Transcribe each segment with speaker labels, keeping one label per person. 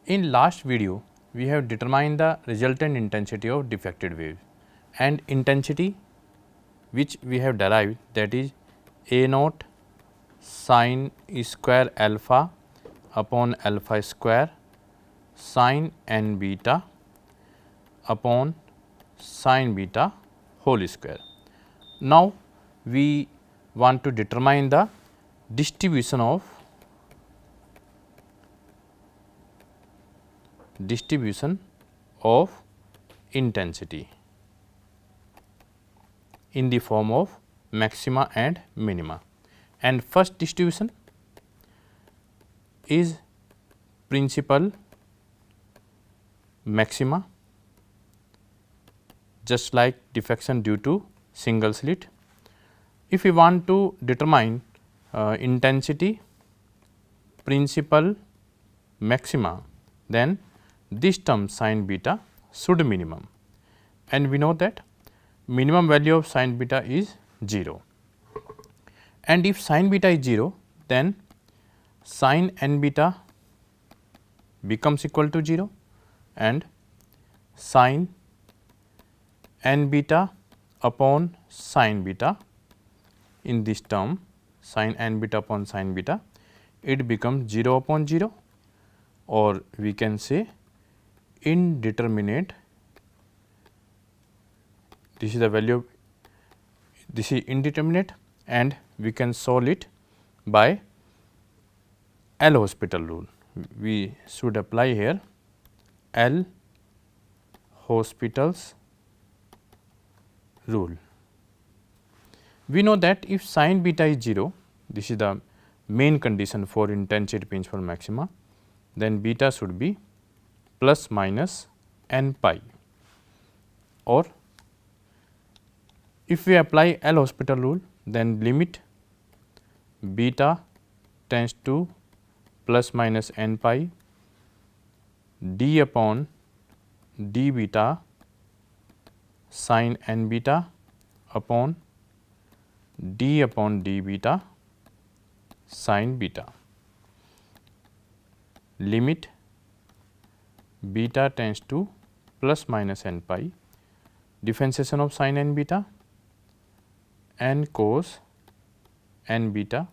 Speaker 1: In last video, we have determined the resultant intensity of diffracted wave, and intensity which we have derived, that is A naught sin square alpha upon alpha square sin n beta upon sin beta whole square. Now, we want to determine the distribution of intensity in the form of maxima and minima. And first distribution is principal maxima, just like diffraction due to single slit. If we want to determine intensity principal maxima, then this term sin beta should minimum, and we know that minimum value of sin beta is 0, and if sin beta is 0, then sin n beta becomes equal to 0 and sin n beta upon sin beta, in this term sin n beta upon sin beta, it becomes 0 upon 0, or we can say indeterminate. This is the value of, this is indeterminate, and we can solve it by L'Hospital rule. We should apply here L'Hospital's rule. We know that if sin beta is 0, this is the main condition for intensity principal maxima, then beta should be plus minus n pi, or if we apply L'Hospital rule, then limit beta tends to plus minus n pi d upon d beta sin n beta upon d beta sin beta. Limit beta tends to plus minus n pi, differentiation of sin n beta n cos n beta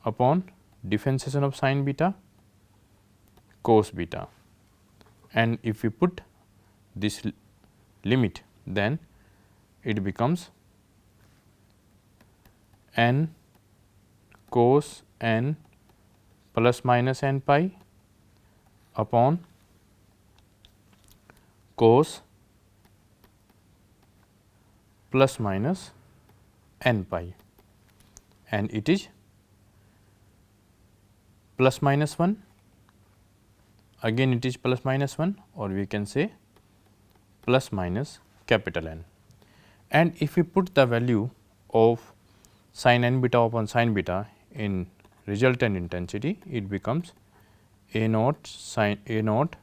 Speaker 1: upon differentiation of sin beta cos beta, and if we put this limit, then it becomes n cos n plus minus n pi upon cos plus minus n pi, and it is plus minus 1, again it is plus minus 1, or we can say plus minus capital N. And if we put the value of sin n beta upon sin beta in resultant intensity, it becomes A naught sin A naught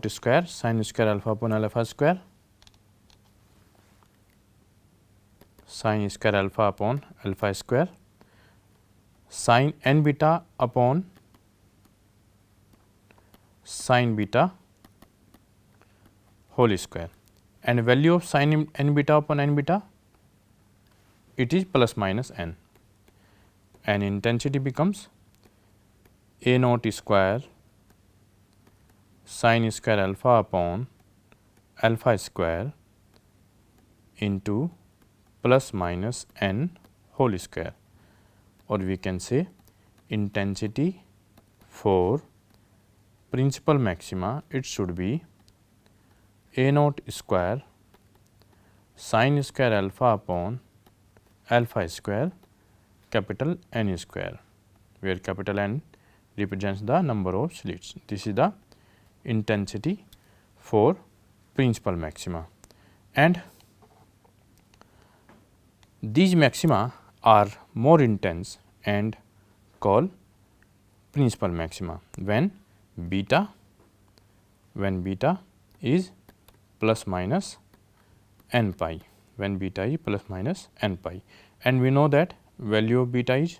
Speaker 1: square sin square alpha upon alpha square sin square alpha upon alpha square sin n beta upon sin beta whole square, and value of sin n beta upon n beta, it is plus minus n, and intensity becomes A naught square sin square alpha upon alpha square into plus minus n whole square, or we can say intensity for principal maxima, it should be A naught square sin square alpha upon alpha square capital N square, where capital N represents the number of slits. This is the intensity for principal maxima, and these maxima are more intense and called principal maxima when beta is plus minus n pi, when beta is plus minus n pi, and we know that value of beta is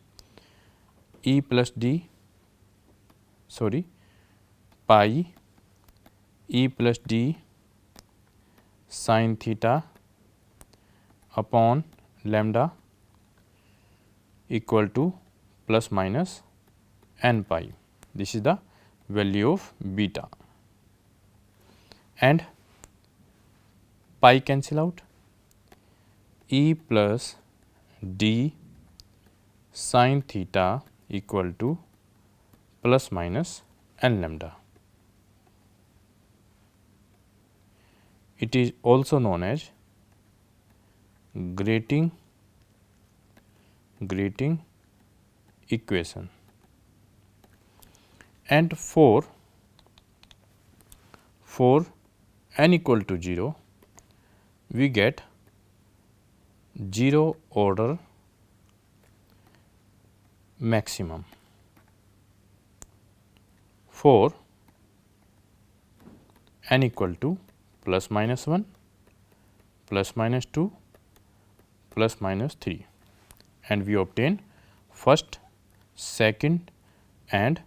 Speaker 1: E plus d pi e plus d sin theta upon lambda equal to plus minus n pi. This is the value of beta, and pi cancel out, e plus d sin theta equal to plus minus n lambda. It is also known as grating equation. And for n equal to 0, we get 0 order maximum. For n equal to plus minus 1, plus minus 2, plus minus 3, and we obtain first, second and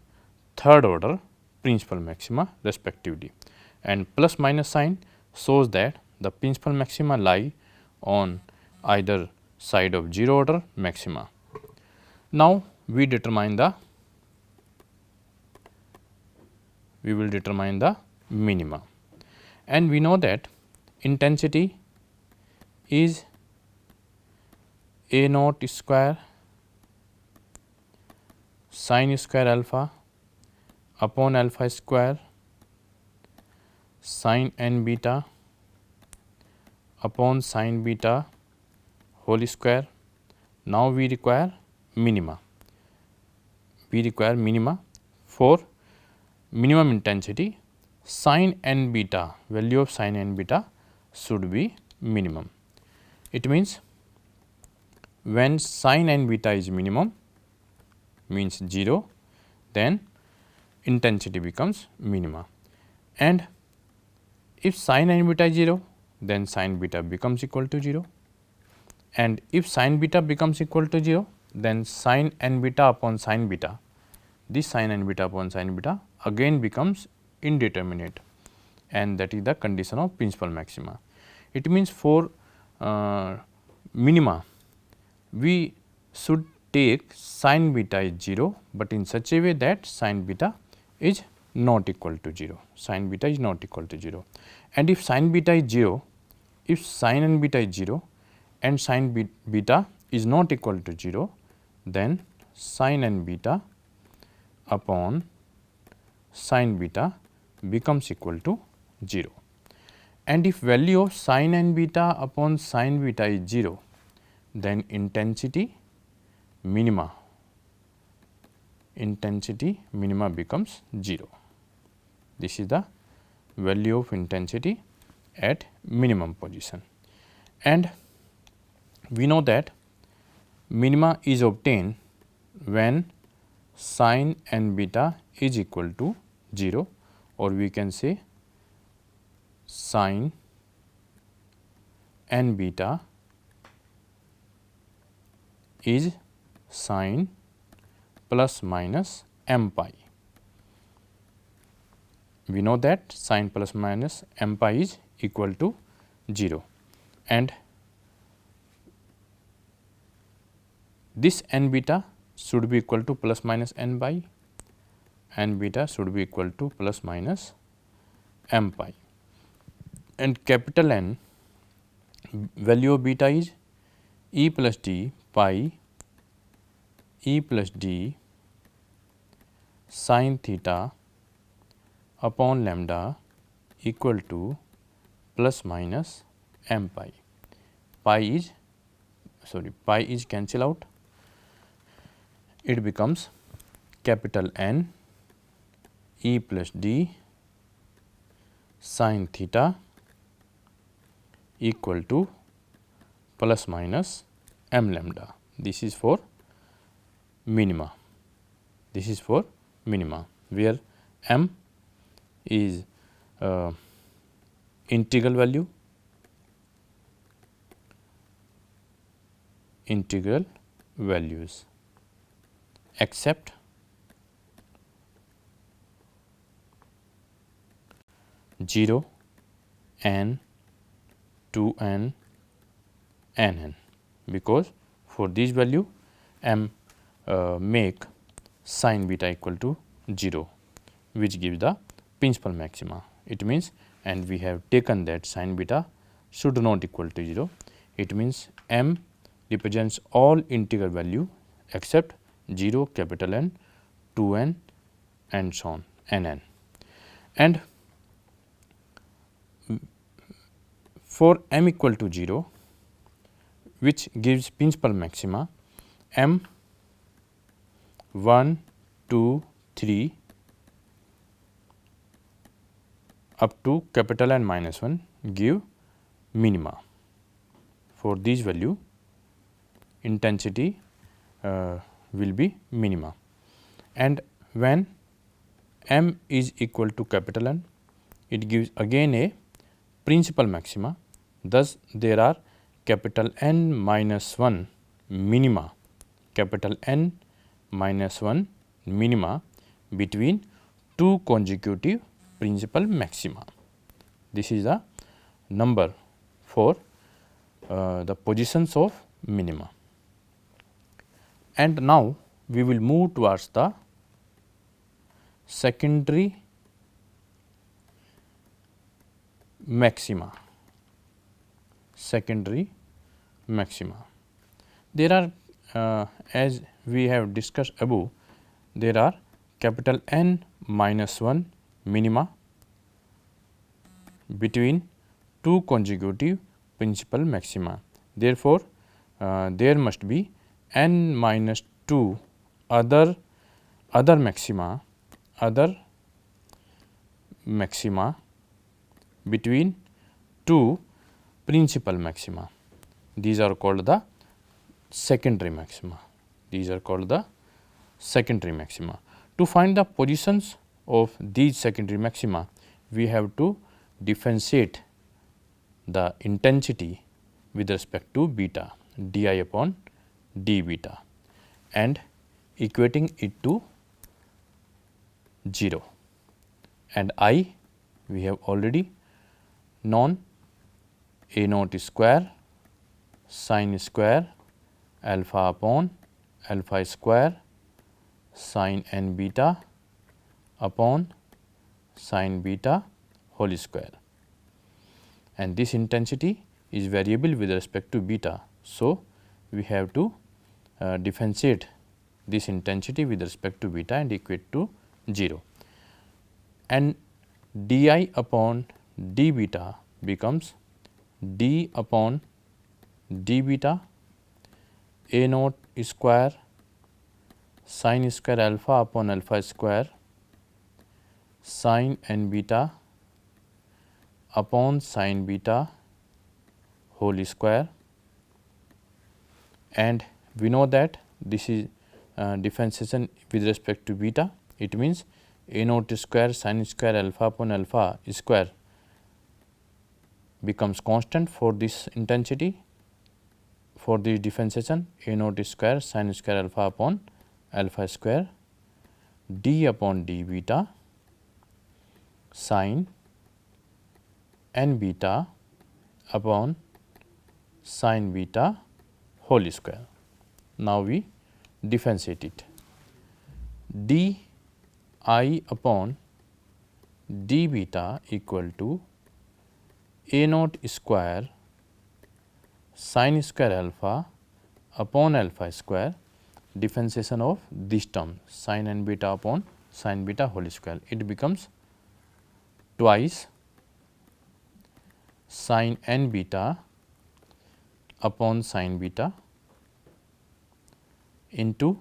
Speaker 1: third order principal maxima respectively, and plus minus sign shows that the principal maxima lie on either side of 0 order maxima. Now, we will determine the minima, and we know that intensity is A naught square sin square alpha upon alpha square sin n beta upon sin beta whole square. Now, we require minima. For minimum intensity, sin n beta, value of sin n beta should be minimum. It means when sin n beta is minimum, means 0, then intensity becomes minima, and if sin n beta is 0, then sin beta becomes equal to 0, and if sin beta becomes equal to 0, then sin n beta upon sin beta, this sin n beta upon sin beta again becomes indeterminate, and that is the condition of principal maxima. It means for minima, we should take sin beta is 0, but in such a way that sin beta is not equal to 0, and if sin beta is 0, if sin n beta is 0 and sin beta is not equal to 0, then sin n beta upon sin beta becomes equal to 0, and if value of sin n beta upon sin beta is 0, then intensity minima becomes 0. This is the value of intensity at minimum position, and we know that minima is obtained when sin n beta is equal to 0, or we can say sin n beta is sin plus minus m pi. We know that sin plus minus m pi is equal to 0, and this n beta should be equal to plus minus n pi, n beta should be equal to plus minus m pi, and capital N value of beta is e plus d pi e plus d sin theta upon lambda equal to plus minus m pi. Pi is cancel out, it becomes capital N e plus d sin theta equal to plus minus m lambda. This is for minima. Where m is integral values except 0, n, 2n, nn, because for this value m make sin beta equal to 0, which gives the principal maxima. It means, and we have taken that sin beta should not equal to 0. It means m represents all integer value except 0, capital N, 2n and so on, nn. And for m equal to 0, which gives principal maxima, m 1, 2, 3 up to capital N minus 1 give minima. For this value, intensity will be minima, and when m is equal to capital N, it gives again a principal maxima. Thus, there are capital N minus 1 minima, capital N minus 1 minima between two consecutive principal maxima. This is the number for the positions of minima. And now, we will move towards the secondary maxima. Secondary maxima. There are, as we have discussed above, there are capital N minus 1 minima between two consecutive principal maxima. Therefore, there must be n minus 2 other maxima between two principal maxima. These are called the secondary maxima. These are called the secondary maxima. To find the positions of these secondary maxima, we have to differentiate the intensity with respect to beta, di upon d beta, and equating it to 0, and I we have already known a naught square sin square alpha upon alpha square sin n beta upon sin beta whole square, and this intensity is variable with respect to beta. So, we have to differentiate this intensity with respect to beta and equate to 0, and di upon d beta becomes d upon d beta a naught square sin square alpha upon alpha square sin n beta upon sin beta whole square, and we know that this is differentiation with respect to beta. It means a naught square sin square alpha upon alpha square becomes constant for this intensity. For this differentiation, a naught square sin square alpha upon alpha square d upon d beta sin n beta upon sin beta whole square. Now, we differentiate it. D I upon d beta equal to a naught square sin square alpha upon alpha square, differentiation of this term sin n beta upon sin beta whole square. It becomes twice sin n beta upon sin beta into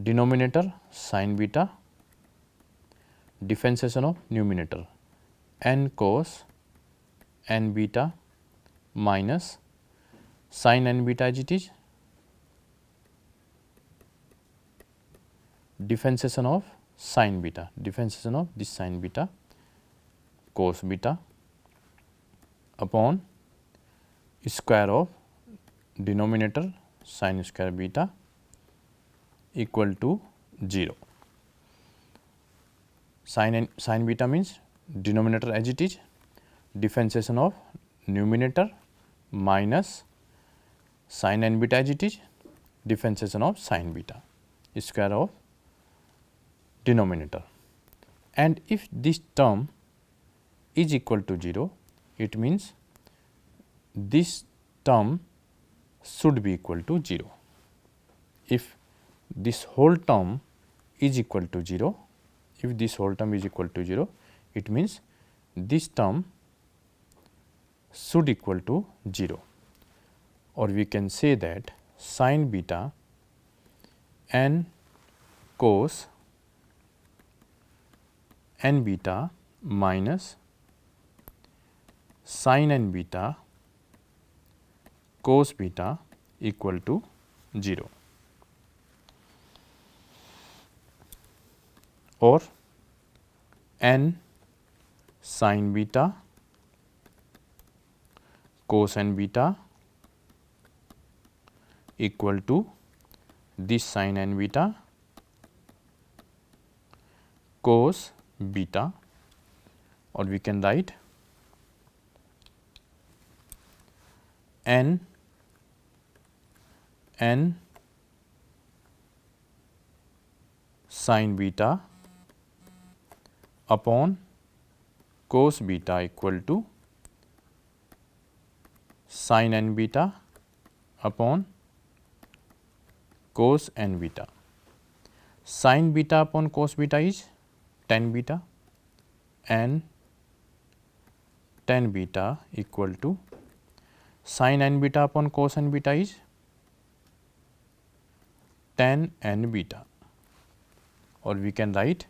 Speaker 1: denominator sin beta, differentiation of numerator n cos n beta minus sin n beta as it is, differentiation of sin beta, differentiation of this sin beta cos beta upon square of denominator sin square beta equal to 0. Sin beta means denominator as it is, differentiation of numerator minus sin n beta as it is, differentiation of sin beta, square of denominator. And if this term is equal to 0, it means this term should be equal to 0. If this whole term is equal to 0, if this whole term is equal to 0, it means this term should equal to 0, or we can say that sin beta n cos n beta minus sin n beta cos beta equal to 0, or n sin beta cos n beta equal to this sin n beta cos beta, or we can write n sin beta upon cos beta equal to sin n beta upon cos n beta. Sin beta upon cos beta is tan beta, and tan beta equal to sin n beta upon cos n beta is tan n beta, or we can write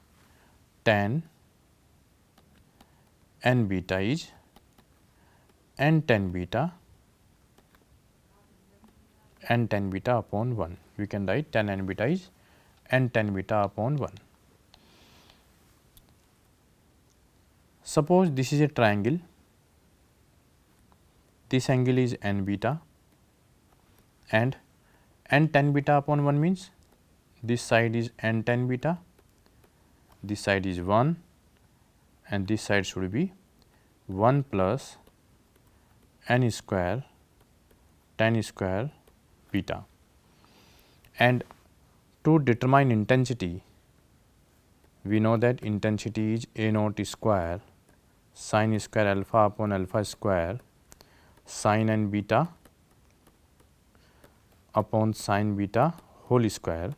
Speaker 1: tan n beta is n tan beta upon 1. We can write tan n beta is n tan beta upon 1. Suppose this is a triangle, this angle is n beta, and n tan beta upon 1 means this side is n tan beta, this side is 1, and this side should be 1 plus n square tan square beta. And to determine intensity, we know that intensity is A naught square sin square alpha upon alpha square sin n beta upon sin beta whole square.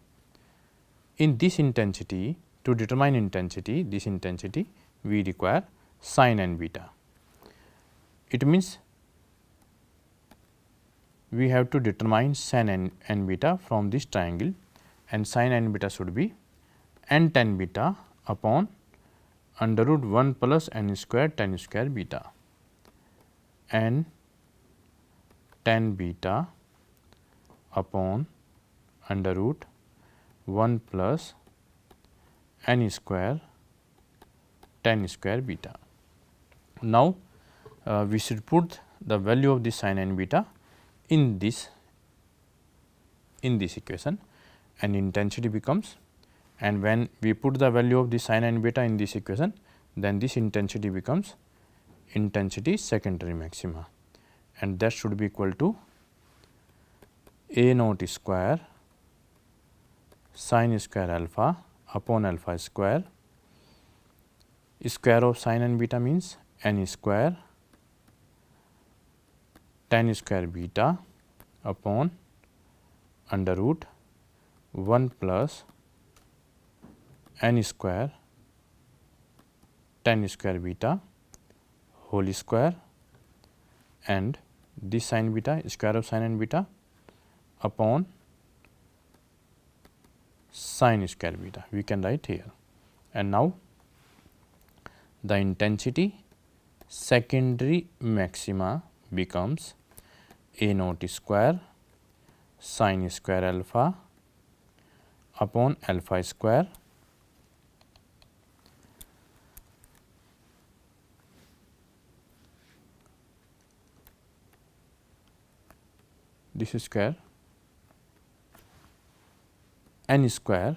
Speaker 1: In this intensity, to determine intensity, this intensity, we require sin n beta. It means we have to determine sin n beta from this triangle, and sin n beta should be n tan beta upon under root 1 plus n square tan square beta, n tan beta upon under root 1 plus n square tan square beta. Now, we should put the value of this sin n beta in this equation, and intensity becomes, and when we put the value of the sin n beta in this equation, then this intensity becomes intensity secondary maxima, and that should be equal to A naught square sin square alpha upon alpha square, square of sin n beta means n square tan square beta upon under root 1 plus n square tan square beta whole square, and this sin beta, square of sin n beta upon sin square beta, we can write here. And now, the intensity secondary maxima becomes A naught square sin square alpha upon alpha square this square n square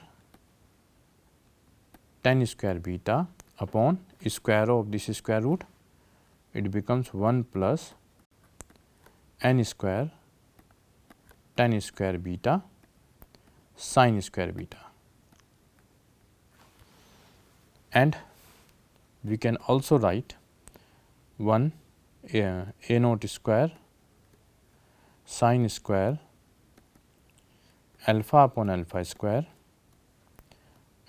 Speaker 1: tan square beta upon square of this square root, it becomes 1 plus n square tan square beta sin square beta, and we can also write 1 a naught square sin square alpha upon alpha square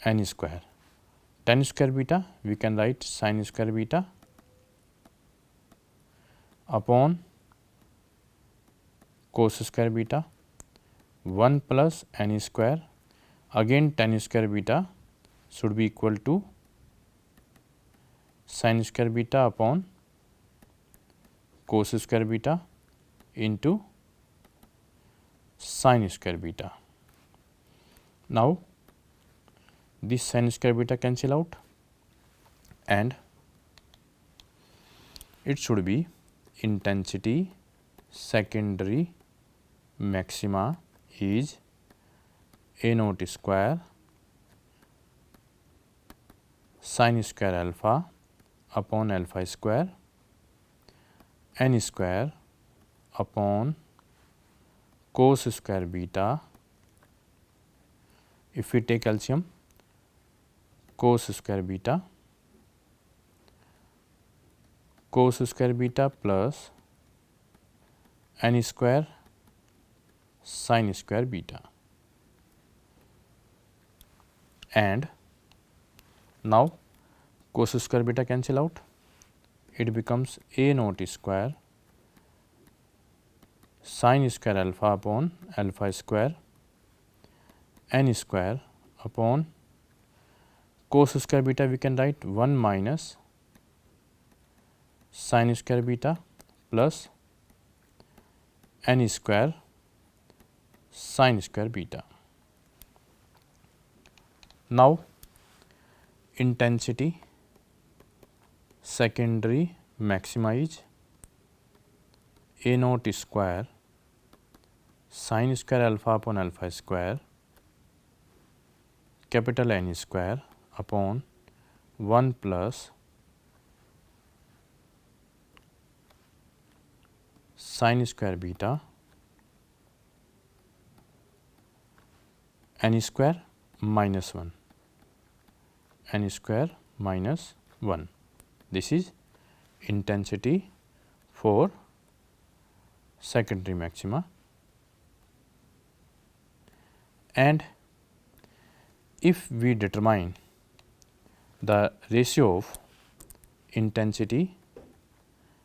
Speaker 1: n square. Tan square beta we can write sin square beta upon cos square beta 1 plus n square, again tan square beta should be equal to sin square beta upon cos square beta into sin square beta. Now, this sin square beta cancel out and it should be intensity secondary maxima is a naught square sin square alpha upon alpha square n square upon cos square beta. If we take LCM, cos square beta plus n square sin square beta, and now cos square beta cancel out, it becomes a naught square sin square alpha upon alpha square n square upon cos square beta, we can write 1 minus sin square beta plus n square sin square beta. Now, intensity secondary maxima is a naught square sin square alpha upon alpha square capital N square upon 1 plus sin square beta n square minus 1 n square minus 1. This is intensity for secondary maxima, and if we determine the ratio of intensity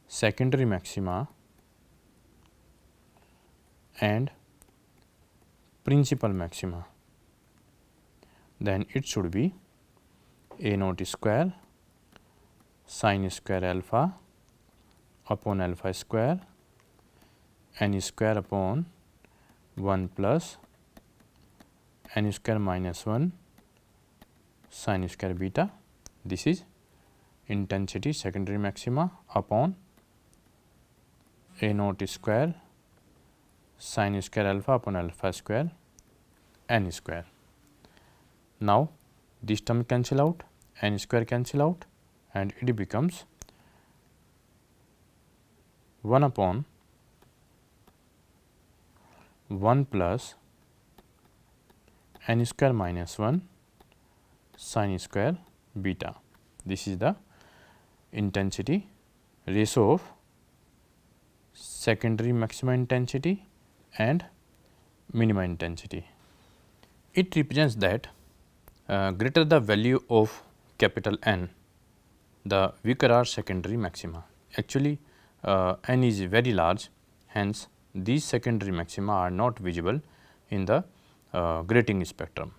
Speaker 1: secondary maxima and principal maxima, then it should be a naught square sin square alpha upon alpha square n square upon 1 plus n square minus 1 sin square beta. This is intensity secondary maxima upon a naught square sin square alpha upon alpha square n square. Now, this term cancel out, n square cancel out, and it becomes 1 upon 1 plus n square minus 1 sin square beta. This is the intensity ratio of secondary maxima intensity and minima intensity. It represents that greater the value of capital N, the weaker are secondary maxima. Actually, N is very large, hence these secondary maxima are not visible in the grating spectrum.